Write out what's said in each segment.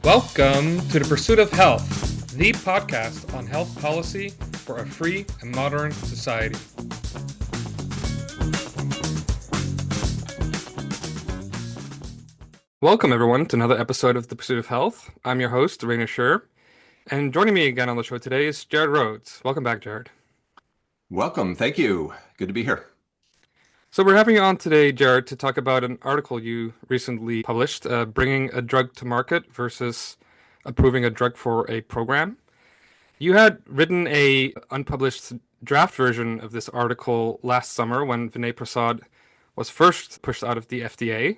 Welcome to The Pursuit of Health, the podcast on health policy for a free and modern society. Welcome, everyone, to another episode of The Pursuit of Health. I'm your host, Raina Scher, and joining me again on the show today is Jared Rhoads. Welcome back, Jared. Welcome. Thank you. Good to be here. So we're having you on today, Jared, to talk about an article you recently published, bringing a drug to market versus approving a drug for a program. You had written a unpublished draft version of this article last summer when Vinay Prasad was first pushed out of the FDA,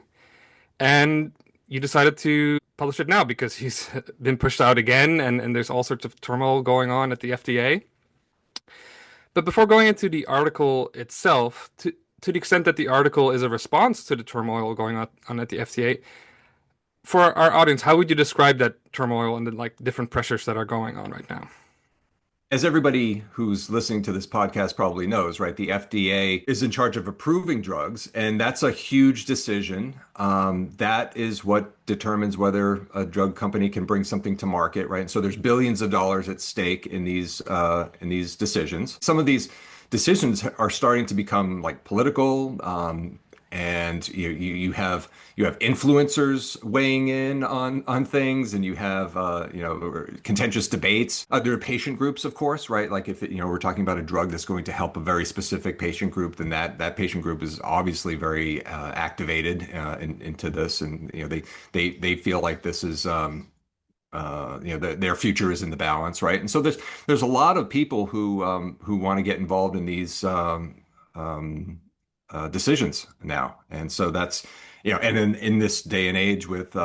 and you decided to publish it now because he's been pushed out again, and there's all sorts of turmoil going on at the FDA. But before going into the article itself, to the extent that the article is a response to the turmoil going on at the FDA, for our audience, how would you describe that turmoil and the different pressures that are going on right now? As everybody who's listening to this podcast probably knows, right, the FDA is in charge of approving drugs, and that's a huge decision. That is what determines whether a drug company can bring something to market, right? And so there's billions of dollars at stake in these decisions. Some of these decisions are starting to become like political. And you have influencers weighing in on things, and you have contentious debates. There are patient groups, of course, right? Like if we're talking about a drug that's going to help a very specific patient group, then that patient group is obviously very activated into this, and they feel like this is their future is in the balance, right? And so there's a lot of people who want to get involved in these decisions now. And so that's, and in this day and age with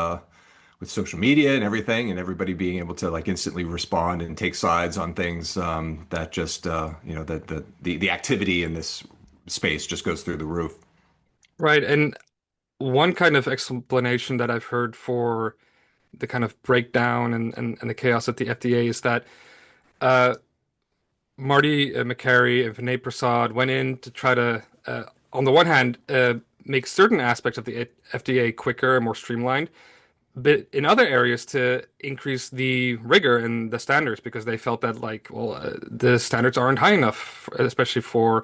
social media and everything, and everybody being able to like instantly respond and take sides on things, that just, that the activity in this space just goes through the roof. Right. And one kind of explanation that I've heard for the kind of breakdown and the chaos at the FDA is that uh, Marty Makary and Vinay Prasad went in to try to, on the one hand, make certain aspects of the FDA quicker and more streamlined, but in other areas to increase the rigor and the standards because they felt that the standards aren't high enough, especially for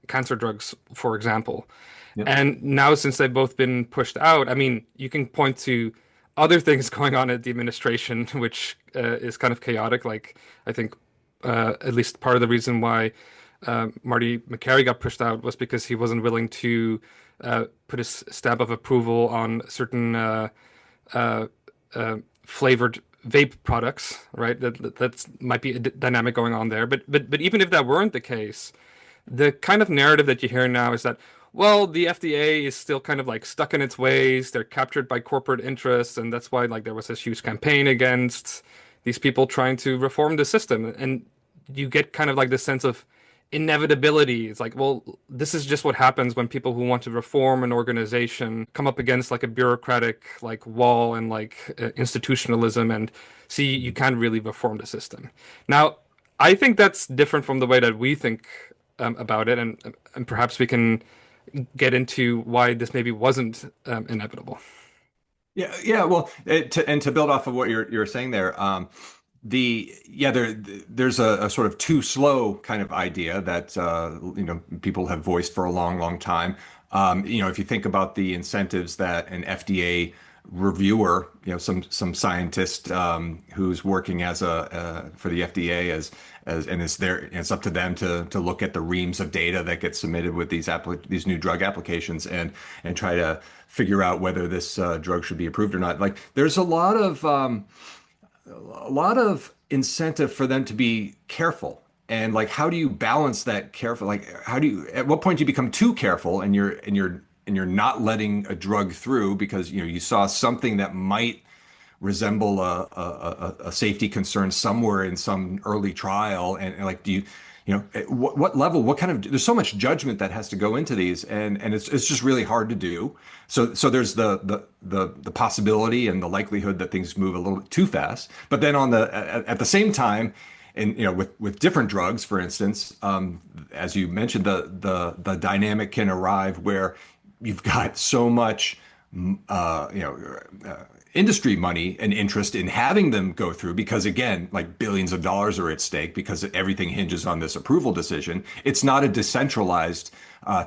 cancer drugs, for example. Yep. And now, since they've both been pushed out, I mean, you can point to other things going on at the administration, which is kind of chaotic. Like, I think at least part of the reason why Marty Makary got pushed out was because he wasn't willing to put his stamp of approval on certain uh, flavored vape products, right? That's might be a dynamic going on there. But even if that weren't the case, the kind of narrative that you hear now is that, well, the FDA is still kind of like stuck in its ways. They're captured by corporate interests, and that's why like there was this huge campaign against these people trying to reform the system. And you get kind of like this sense of inevitability. It's like, well, this is just what happens when people who want to reform an organization come up against like a bureaucratic like wall and institutionalism and see you can't really reform the system. Now, I think that's different from the way that we think about it, and perhaps we can get into why this maybe wasn't inevitable. Yeah, yeah. Well, to build off of what you're saying there, there's a sort of too slow kind of idea that people have voiced for a long, long time. If you think about the incentives that an FDA reviewer, some scientist who's working as a for the FDA as and it's up to them to look at the reams of data that get submitted with these new drug applications and try to figure out whether this drug should be approved or not. Like there's a lot of incentive for them to be careful. And like, how do you balance that careful? Like, at what point do you become too careful and you're not letting a drug through because, you saw something that might resemble a safety concern somewhere in some early trial. And like, do you, at what level, what kind of, there's so much judgment that has to go into these and it's just really hard to do. So there's the possibility and the likelihood that things move a little bit too fast. But then at the same time, and with different drugs, for instance, as you mentioned, the dynamic can arrive where you've got so much industry money and interest in having them go through because again, like billions of dollars are at stake because everything hinges on this approval decision. It's not a decentralized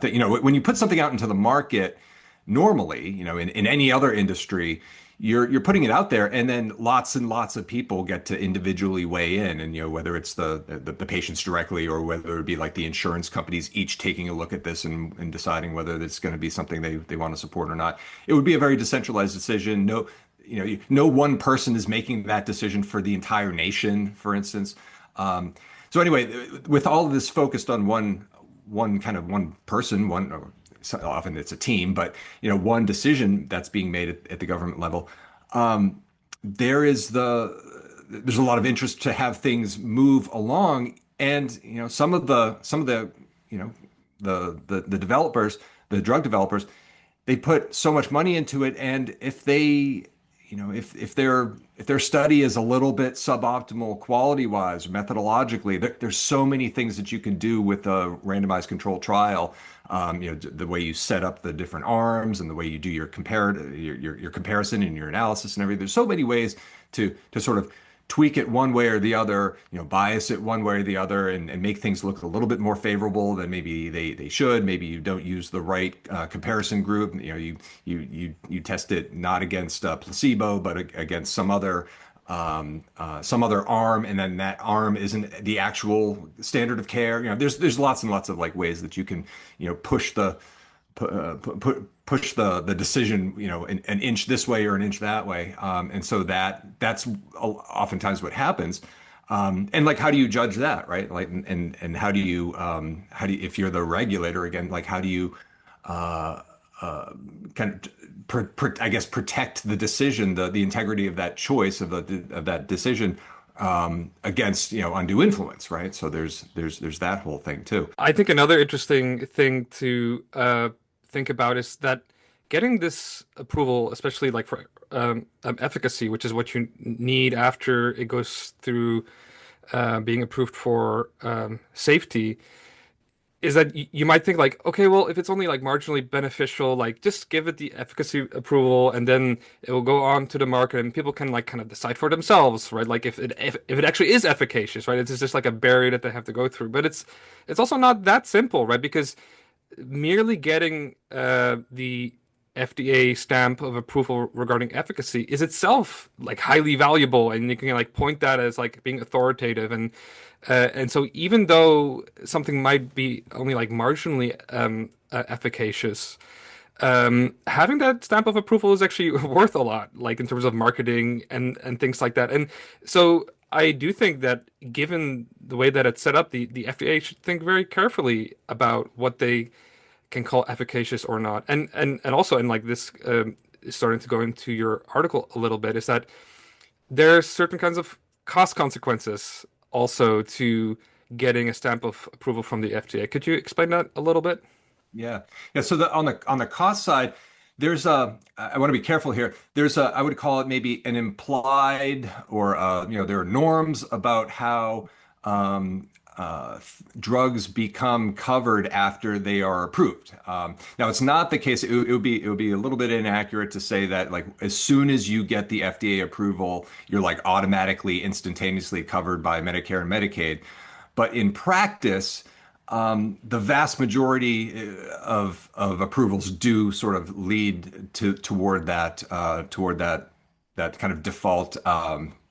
thing. You know, when you put something out into the market, normally, you know, in any other industry, you're putting it out there, and then lots and lots of people get to individually weigh in, and you know whether it's the patients directly or whether it be like the insurance companies each taking a look at this and deciding whether it's going to be something they want to support or not. It would be a very decentralized decision. No, you know, no one person is making that decision for the entire nation, for instance. So anyway, with all of this focused on one kind of one person, one or often it's a team, but you know, one decision that's being made at the government level. There is there's a lot of interest to have things move along, and you know, some of the you know the developers, the drug developers, they put so much money into it, and if they you know if their study is a little bit suboptimal quality wise or methodologically, there's so many things that you can do with a randomized controlled trial. You know, the way you set up the different arms and the way you do your comparison and your analysis and everything. There's so many ways to sort of tweak it one way or the other, you know, bias it one way or the other, and make things look a little bit more favorable than maybe they should. Maybe you don't use the right comparison group. You know, you test it not against placebo, but against some other arm, and then that arm isn't the actual standard of care. You know, there's lots and lots of like ways that you can, you know, push the decision, you know, an inch this way or an inch that way. And so that's oftentimes what happens. And like, how do you judge that, right? Like, and how do you, if you're the regulator again, like, how do you kind of I guess protect the decision, the integrity of that choice of that decision against, you know, undue influence, right? So there's that whole thing too. I think another interesting thing to think about is that getting this approval, especially like for efficacy, which is what you need after it goes through being approved for safety, is that you might think like, okay, well, if it's only like marginally beneficial, like just give it the efficacy approval, and then it will go on to the market, and people can like kind of decide for themselves, right? Like if it actually is efficacious, right? It's just like a barrier that they have to go through. But it's also not that simple, right? Because merely getting the FDA stamp of approval regarding efficacy is itself like highly valuable, and you can like point that as like being authoritative, and so even though something might be only like marginally efficacious, having that stamp of approval is actually worth a lot, like in terms of marketing and things like that. And so I do think that given the way that it's set up, the FDA should think very carefully about what they can call efficacious or not. And also, and like this is starting to go into your article a little bit, is that there are certain kinds of cost consequences also to getting a stamp of approval from the FDA. Could you explain that a little bit? Yeah. Yeah. So on the cost side, there's I want to be careful here. There's I would call it maybe an implied or you know, there are norms about how drugs become covered after they are approved. Now it's not the case. It would be a little bit inaccurate to say that like as soon as you get the FDA approval, you're like automatically instantaneously covered by Medicare and Medicaid. But in practice, the vast majority of approvals do sort of lead toward that kind of default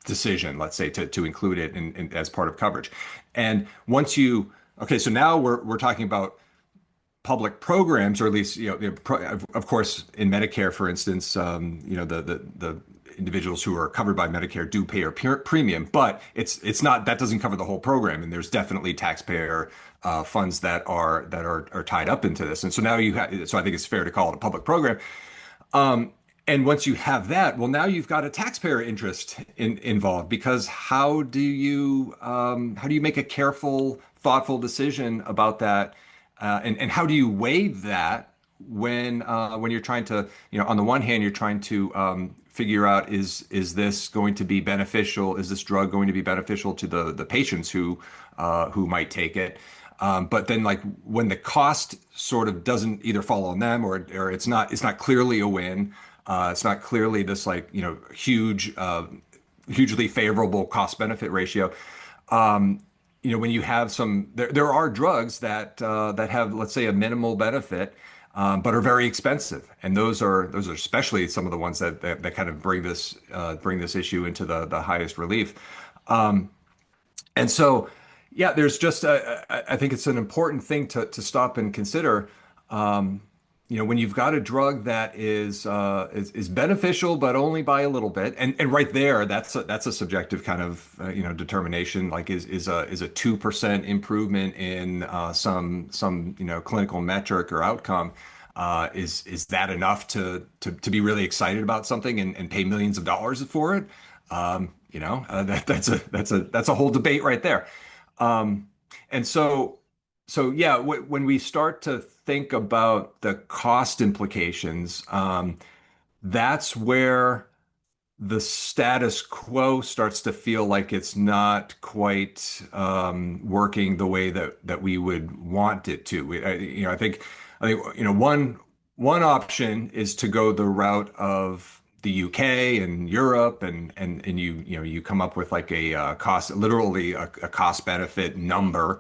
decision, let's say, to include it as part of coverage. And once you okay, so now we're talking about public programs, or at least you know, of course, in Medicare, for instance, you know the individuals who are covered by Medicare do pay a premium, but it's not that doesn't cover the whole program, and there's definitely taxpayer funds that are tied up into this, and so now you have. So I think it's fair to call it a public program. And once you have that, well, now you've got a taxpayer interest involved because how do you make a careful, thoughtful decision about that, and how do you weigh that when you're trying to, you know, on the one hand, you're trying to figure out is this going to be beneficial? Is this drug going to be beneficial to the patients who might take it? But then, like when the cost sort of doesn't either fall on them or it's not clearly a win, It's not clearly this like, huge, hugely favorable cost benefit ratio. Um, when you have there are drugs that have, let's say, a minimal benefit, but are very expensive, and those are especially some of the ones that kind of bring this issue into the highest relief. Um, and so, yeah, there's just I think it's an important thing to stop and consider. Um, when you've got a drug that is beneficial, but only by a little bit, and right there, that's a subjective kind of determination. Like is a 2% improvement in some clinical metric or outcome. Is that enough to be really excited about something and pay millions of dollars for it? That's a whole debate right there. Um, and so yeah, when we start to think about the cost implications, that's where the status quo starts to feel like it's not quite working the way that we would want it to. I think one option is to go the route of the UK and Europe, and you come up with like a cost, literally a cost benefit number.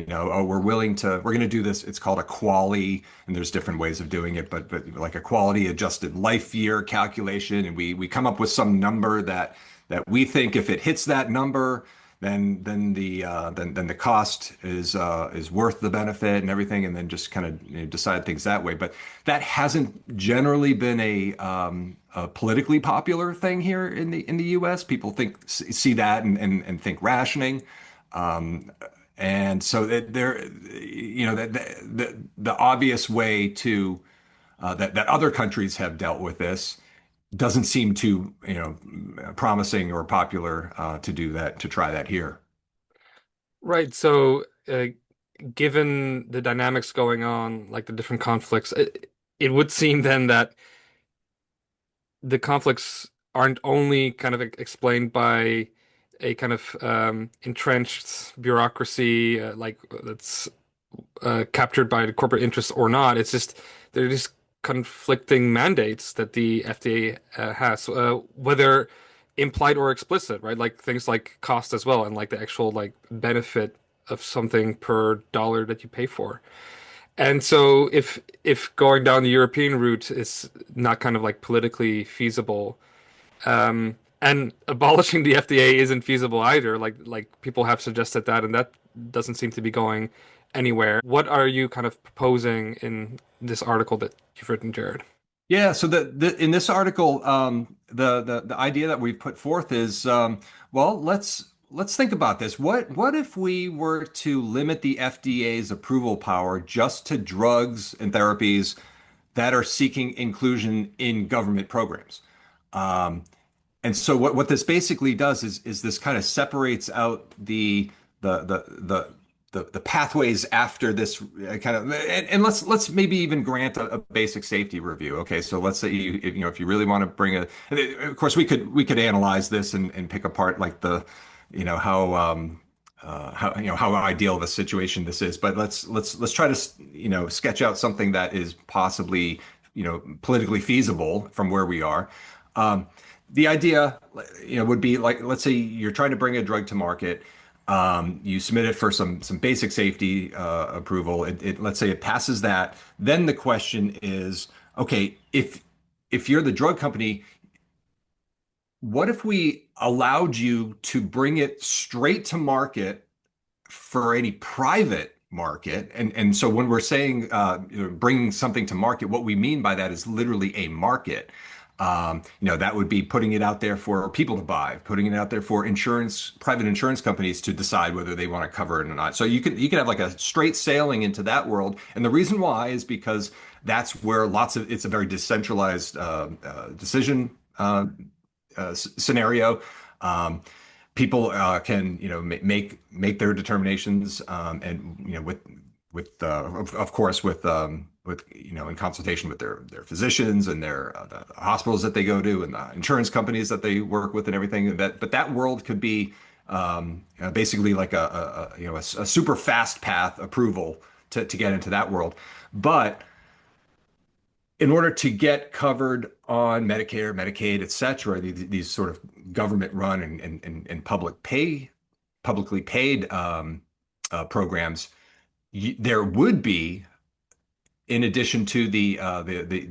Oh, we're going to do this. It's called a quality, and there's different ways of doing it, but like a quality adjusted life year calculation, and we come up with some number that we think if it hits that number, then the cost is worth the benefit and everything, and then just kind of decide things that way. But that hasn't generally been a politically popular thing here in the U.S. People see that and think rationing. Um, and so that there, the obvious way to that other countries have dealt with this doesn't seem too, promising or popular to do that, to try that here. Right. So, given the dynamics going on, like the different conflicts, it would seem then that the conflicts aren't only kind of explained by a kind of entrenched bureaucracy, like that's captured by the corporate interests or not. It's just they're just conflicting mandates that the FDA has, whether implied or explicit, right? Like things like cost as well, and like the actual like benefit of something per dollar that you pay for. And so if going down the European route is not kind of like politically feasible, and abolishing the FDA isn't feasible either. Like people have suggested that, and that doesn't seem to be going anywhere. What are you kind of proposing in this article that you've written, Jared? Yeah, so in this article, the idea that we've put forth is, well, let's think about this. What if we were to limit the FDA's approval power just to drugs and therapies that are seeking inclusion in government programs? Um, and so what this basically does is this kind of separates out the the the the pathways after this kind of, and let's maybe even grant a basic safety review. Okay, so let's say if you really want to bring of course we could analyze this and pick apart like the how ideal of a situation this is, but let's try to sketch out something that is possibly politically feasible from where we are. Um, the idea, would be like, let's say you're trying to bring a drug to market. You submit it for some basic safety approval. Let's say it passes that. Then the question is, okay, if you're the drug company, what if we allowed you to bring it straight to market for any private market? And so when we're saying bringing something to market, what we mean by that is literally a market. That would be putting it out there for people to buy, putting it out there for private insurance companies to decide whether they want to cover it or not. So you could have like a straight sailing into that world. And the reason why is because that's where it's a very decentralized decision scenario. Um, People can make their determinations, and of course with in consultation with their physicians and their the hospitals that they go to and the insurance companies that they work with and everything. But that world could be basically like a super fast path approval to get into that world. But in order to get covered on Medicare, Medicaid, et cetera, these sort of government-run and publicly paid programs, there would be, in addition to the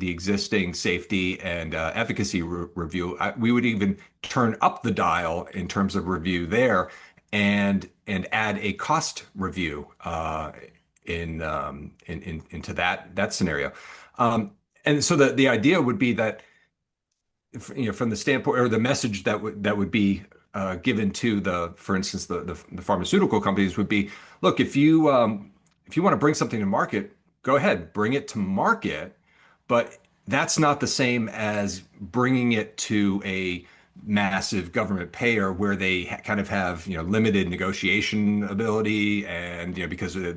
existing safety and efficacy review, we would even turn up the dial in terms of review there, and add a cost review into that scenario. And so the idea would be that, from the standpoint, or the message that would be given to, for instance, the pharmaceutical companies would be, look, if you want to bring something to market, go ahead, bring it to market, but that's not the same as bringing it to a massive government payer where they kind of have, limited negotiation ability, and, because of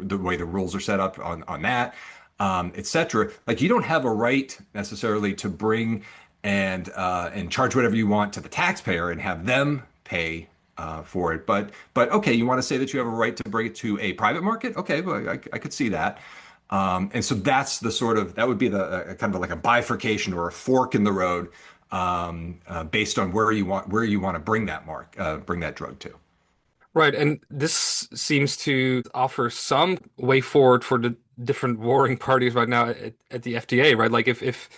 the way the rules are set up on that, et cetera. Like, you don't have a right necessarily to bring and charge whatever you want to the taxpayer and have them pay for it. But okay, you want to say that you have a right to bring it to a private market? Okay, well, I could see that. And so that's that would be the kind of like a bifurcation or a fork in the road, based on where you want to bring that drug to. Right, and this seems to offer some way forward for the different warring parties right now at the FDA, right? Like if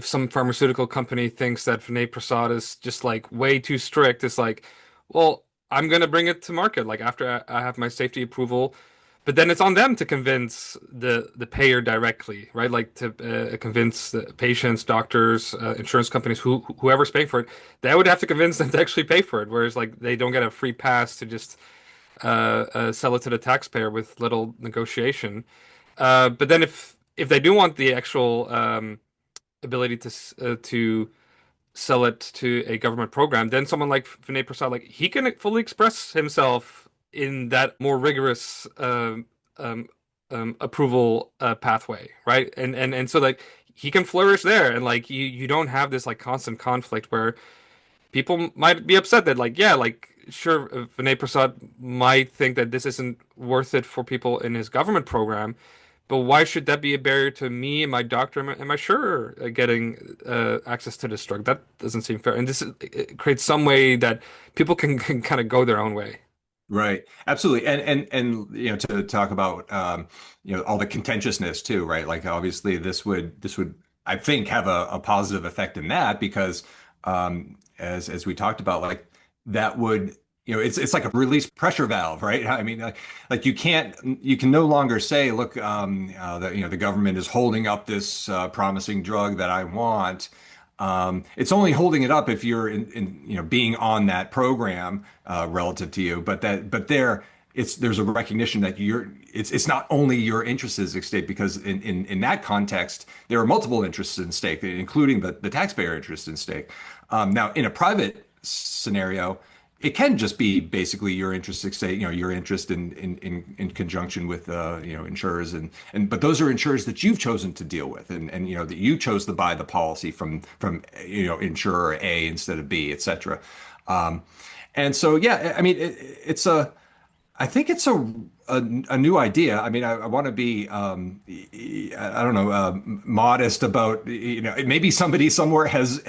some pharmaceutical company thinks that Vinay Prasad is just like way too strict, it's like, well, I'm gonna bring it to market like after I have my safety approval, but then it's on them to convince the payer directly, right? Like to convince the patients, doctors, insurance companies, whoever's paying for it, they would have to convince them to actually pay for it. Whereas like they don't get a free pass to just sell it to the taxpayer with little negotiation. But then if they do want the actual ability to sell it to a government program, then someone like Vinay Prasad, like he can fully express himself in that more rigorous um, approval pathway, right? And so like he can flourish there, and like you don't have this like constant conflict where people might be upset that like yeah, like sure, Vinay Prasad might think that this isn't worth it for people in his government program, but why should that be a barrier to me and my doctor and my sure getting access to this drug? That doesn't seem fair. And it creates some way that people can kind of go their own way. Right. Absolutely. And to talk about all the contentiousness too, right? Like, obviously this would I think have a positive effect in that, because as we talked about, like, that would, it's like a release pressure valve, right? I mean, like you can no longer say, look, that the government is holding up this promising drug that I want. It's only holding it up if you're being on that program relative to you, but there's a recognition that it's not only your interests at stake, because in that context there are multiple interests in stake, including the taxpayer interest in stake. Now, in a private scenario, it can just be basically your interest at stake, your interest in conjunction with insurers, and but those are insurers that you've chosen to deal with, and that you chose to buy the policy from insurer A instead of B, et cetera. Um, and so, yeah, I mean, I think it's a new idea. I mean, I want to be I don't know, modest about, maybe somebody somewhere has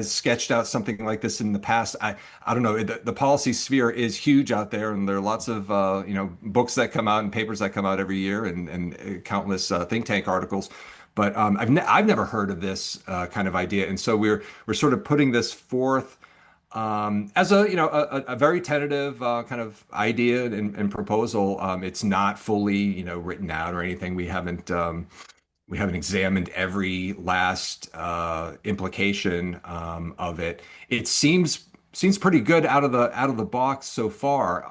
sketched out something like this in the past. I don't know. The policy sphere is huge out there, and there are lots of books that come out and papers that come out every year, and countless think tank articles. But I've never heard of this kind of idea, and so we're sort of putting this forth as a very tentative kind of idea and proposal. It's not fully written out or anything. We haven't examined every last implication of it. It seems pretty good out of the box so far.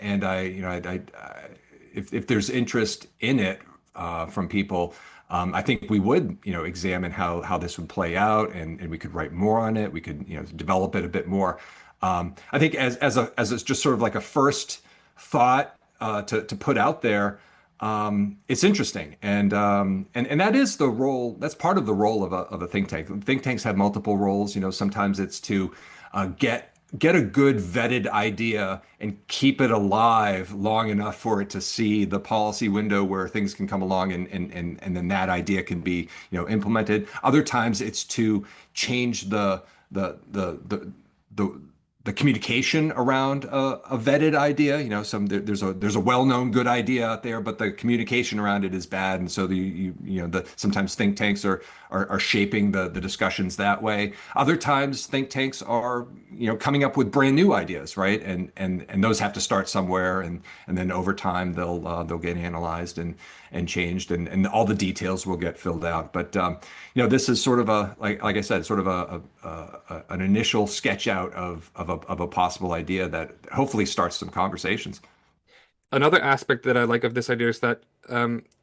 And if there's interest in it from people, I think we would, examine how this would play out, and we could write more on it. We could, develop it a bit more. I think as just sort of like a first thought to put out there, it's interesting, and that is the role. That's part of the role of a think tank. Think tanks have multiple roles. Sometimes it's to get get a good vetted idea and keep it alive long enough for it to see the policy window where things can come along and then that idea can be, implemented. Other times it's to change the the the the the communication around a vetted idea. There's a well-known good idea out there, but the communication around it is bad, and so the sometimes think tanks are shaping the discussions that way. Other times, think tanks are coming up with brand new ideas, right? And those have to start somewhere, and then over time they'll get analyzed and changed, and all the details will get filled out. But this is sort of like I said, sort of an initial sketch out of a possible idea that hopefully starts some conversations. Another aspect that I like of this idea is that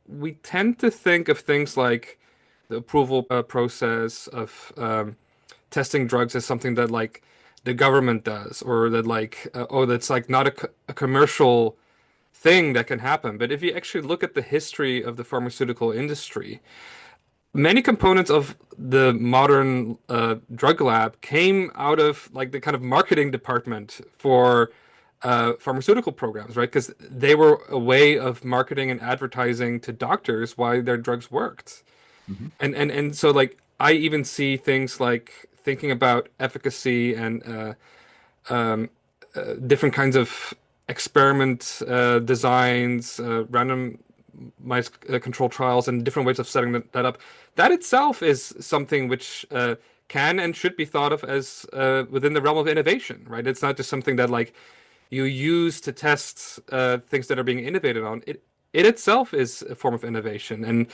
we tend to think of things like the approval process of testing drugs as something that like the government does, or that like oh, that's like not a commercial thing that can happen. But if you actually look at the history of the pharmaceutical industry, many components of the modern drug lab came out of like the kind of marketing department for pharmaceutical programs, right? Because they were a way of marketing and advertising to doctors why their drugs worked. Mhm. And so like I even see things like thinking about efficacy and different kinds of experiment designs, randomized control trials, and different ways of setting that up. That itself is something which can and should be thought of as within the realm of innovation, right? It's not just something that like you use to test things that are being innovated on. It itself is a form of innovation, and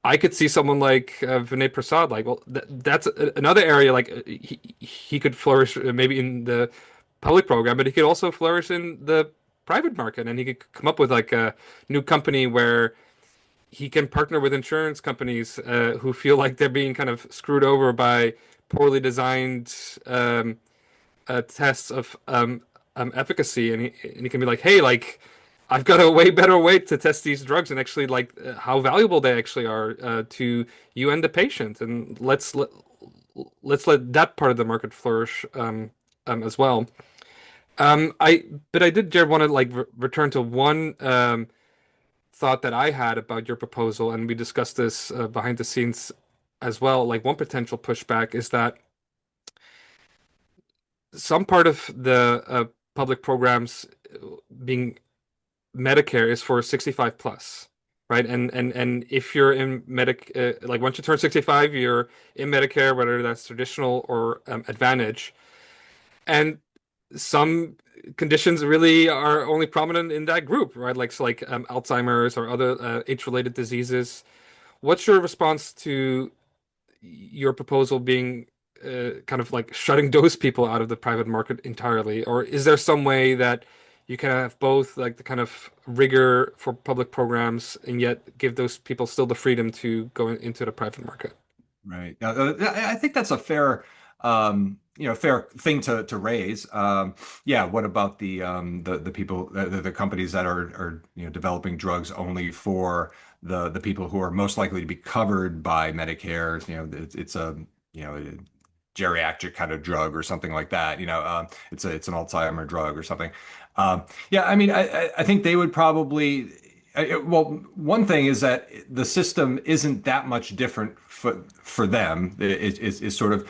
I could see someone like Vinay Prasad, like, well, that's another area. Like, he could flourish maybe in the public program, but he could also flourish in the private market, and he could come up with like a new company where he can partner with insurance companies who feel like they're being kind of screwed over by poorly designed tests of efficacy, and he can be like, hey, like I've got a way better way to test these drugs and actually like how valuable they actually are to you and the patient, and let's let that part of the market flourish as well. But I did, Jared, want to like return to one thought that I had about your proposal, and we discussed this behind the scenes as well. Like one potential pushback is that some part of the public programs being Medicare is for 65 plus, right? And if you're in like once you turn 65, you're in Medicare, whether that's traditional or Advantage. And some conditions really are only prominent in that group, right? Like so like Alzheimer's or other age-related diseases. What's your response to your proposal being kind of like shutting those people out of the private market entirely? Or is there some way that you can have both like the kind of rigor for public programs and yet give those people still the freedom to go into the private market? Right. I think that's a fair thing to raise. Yeah. What about the people, the companies that are developing drugs only for the people who are most likely to be covered by Medicare? It's a geriatric kind of drug or something like that. It's an Alzheimer drug or something. Yeah. I mean, I think they would probably. Well, one thing is that the system isn't that much different for them. It sort of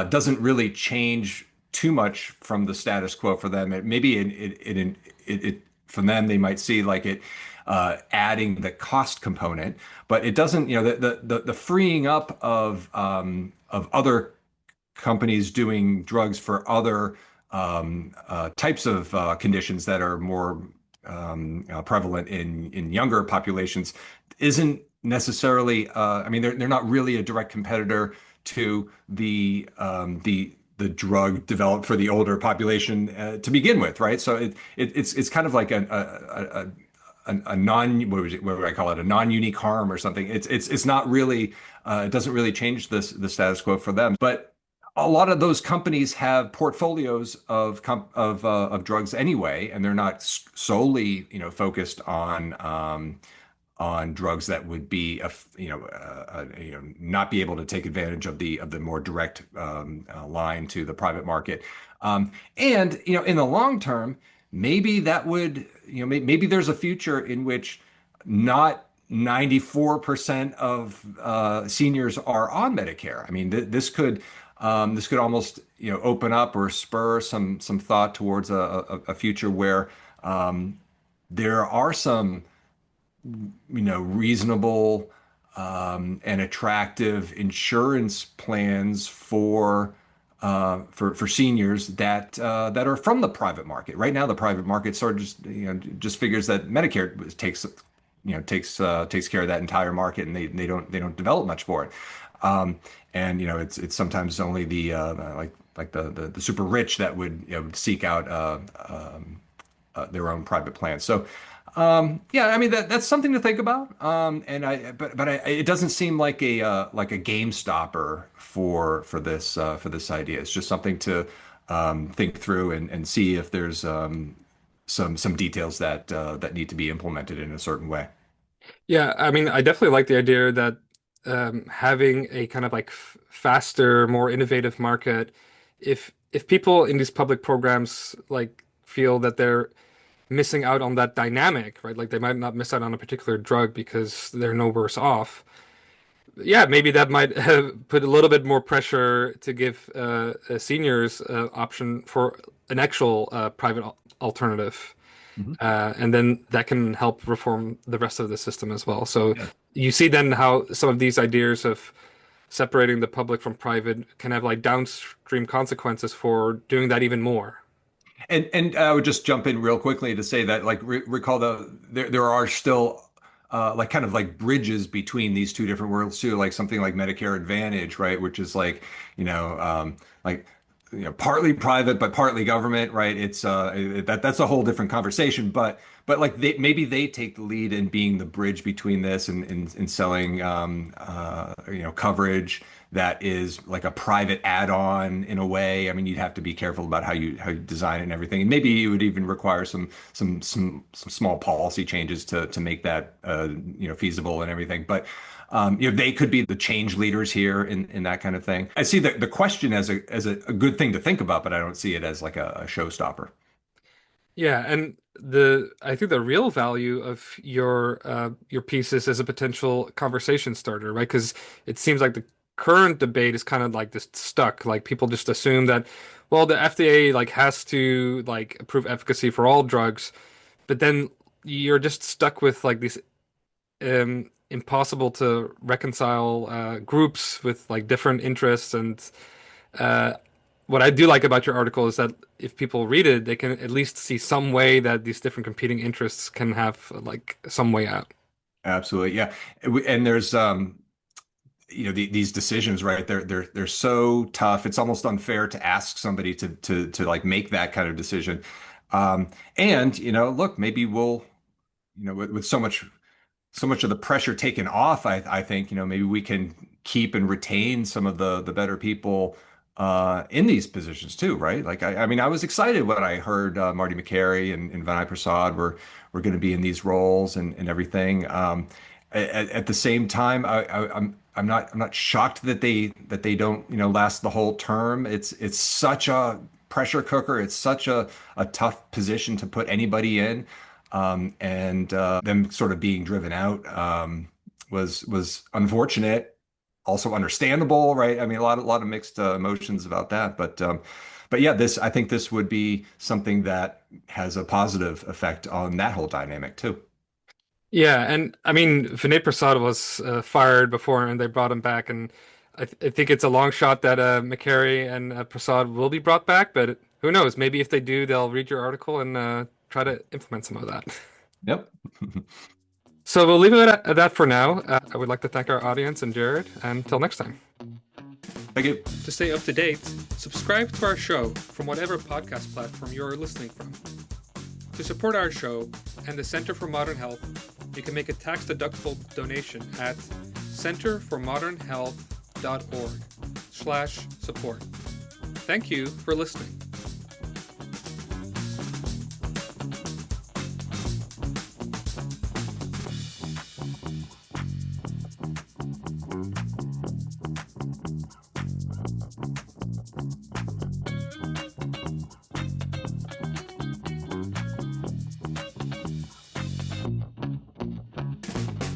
doesn't really change too much from the status quo for them. Maybe for them they might see like it adding the cost component, but it doesn't. The freeing up of other companies doing drugs for other types of conditions that are more prevalent in younger populations isn't necessarily. I mean, they're not really a direct competitor to the drug developed for the older population to begin with, right? So it's kind of like a non what would I call it, a non-unique harm or something. It's not really it doesn't really change the status quo for them. But a lot of those companies have portfolios of drugs anyway, and they're not solely focused on drugs that would be, not be able to take advantage of the more direct line to the private market. And in the long term, maybe that would, maybe there's a future in which not 94% of seniors are on Medicare. I mean, this could almost open up or spur some thought towards a future where there are some reasonable and attractive insurance plans for seniors that are from the private market. Right now, the private market sort of just figures that Medicare takes care of that entire market, and they don't develop much for it. And it's sometimes only the the super rich that would seek out their own private plans. So yeah, I mean that's something to think about. It doesn't seem like a game stopper for this idea. It's just something to think through and see if there's some details that need to be implemented in a certain way. Yeah, I mean, I definitely like the idea that having a kind of like faster, more innovative market, if people in these public programs like feel that they're missing out on that dynamic, right? Like they might not miss out on a particular drug because they're no worse off. Yeah, maybe that might put a little bit more pressure to give seniors option for an actual private alternative. Mhm. And then that can help reform the rest of the system as well. So Yeah. you see then how some of these ideas of separating the public from private can have like downstream consequences for doing that even more. And I would just jump in real quickly to say that, like, recall there are still like kind of like bridges between these two different worlds too, like something like Medicare Advantage, right, which is like like partly private but partly government, right? It's that's a whole different conversation, but like maybe they take the lead in being the bridge between this and selling coverage that is like a private add-on in a way. I mean, you'd have to be careful about how you design it and everything, and maybe you would even require some small policy changes to make that feasible and everything. But they could be the change leaders here in that kind of thing. I see the question as a good thing to think about, but I don't see it as like a showstopper. Yeah, and the I think the real value of your pieces as a potential conversation starter, right? Because it seems like the current debate is kind of like this stuck. Like people just assume that, well, the FDA like has to like approve efficacy for all drugs, but then you're just stuck with like these impossible to reconcile groups with like different interests and uh, what I do like about your article is that if people read it, they can at least see some way that these different competing interests can have like some way out. Absolutely, yeah. And there's these decisions, right? They're so tough. It's almost unfair to ask somebody to like make that kind of decision. And look, maybe we'll with so much of the pressure taken off, I think, maybe we can keep and retain some of the better people in these positions too, right? Like, I mean, I was excited when I heard Marty Makary and Vinay Prasad were going to be in these roles and everything. At the same time, I'm not shocked that they don't last the whole term. It's such a pressure cooker. It's such a tough position to put anybody in, and them sort of being driven out was unfortunate, also understandable, right? I mean, a lot of mixed emotions about that, but yeah, I think this would be something that has a positive effect on that whole dynamic too. Yeah, and I mean, Vinay Prasad was fired before, and they brought him back, and I think it's a long shot that McCary and Prasad will be brought back, but who knows? Maybe if they do, they'll read your article and try to implement some of that. Yep. So we'll leave it at that for now. I would like to thank our audience and Jared, and until next time. Thank you. To stay up to date, subscribe to our show from whatever podcast platform you're listening from. To support our show and the Center for Modern Health, you can make a tax-deductible donation at centerformodernhealth.org/support. Thank you for listening.